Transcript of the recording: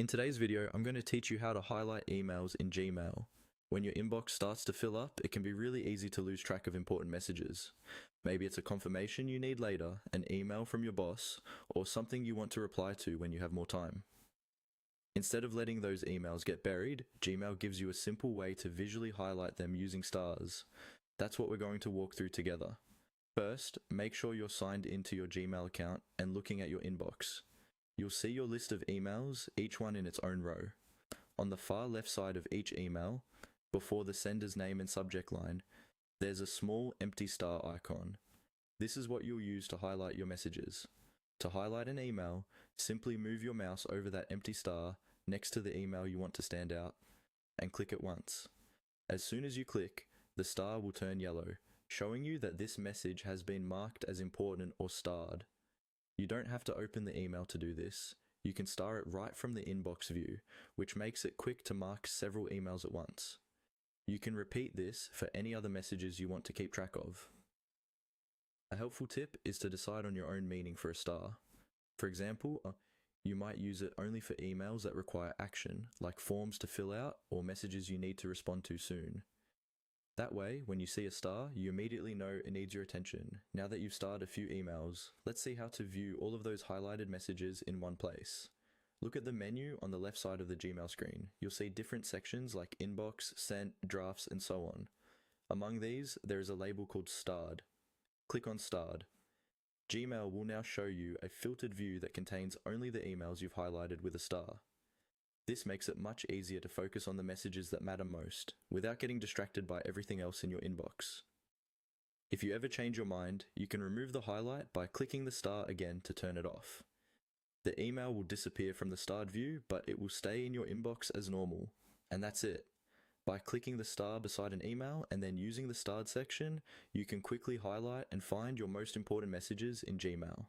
In today's video, I'm going to teach you how to highlight emails in Gmail. When your inbox starts to fill up, it can be really easy to lose track of important messages. Maybe it's a confirmation you need later, an email from your boss, or something you want to reply to when you have more time. Instead of letting those emails get buried, Gmail gives you a simple way to visually highlight them using stars. That's what we're going to walk through together. First, make sure you're signed into your Gmail account and looking at your inbox. You'll see your list of emails, each one in its own row. On the far left side of each email, before the sender's name and subject line, there's a small empty star icon. This is what you'll use to highlight your messages. To highlight an email, simply move your mouse over that empty star next to the email you want to stand out, and click it once. As soon as you click, the star will turn yellow, showing you that this message has been marked as important or starred. You don't have to open the email to do this. You can star it right from the inbox view, which makes it quick to mark several emails at once. You can repeat this for any other messages you want to keep track of. A helpful tip is to decide on your own meaning for a star. For example, you might use it only for emails that require action, like forms to fill out or messages you need to respond to soon. That way, when you see a star, you immediately know it needs your attention. Now that you've starred a few emails, let's see how to view all of those highlighted messages in one place. Look at the menu on the left side of the Gmail screen. You'll see different sections like Inbox, Sent, Drafts, and so on. Among these, there is a label called Starred. Click on Starred. Gmail will now show you a filtered view that contains only the emails you've highlighted with a star. This makes it much easier to focus on the messages that matter most, without getting distracted by everything else in your inbox. If you ever change your mind, you can remove the highlight by clicking the star again to turn it off. The email will disappear from the starred view, but it will stay in your inbox as normal. And that's it. By clicking the star beside an email and then using the starred section, you can quickly highlight and find your most important messages in Gmail.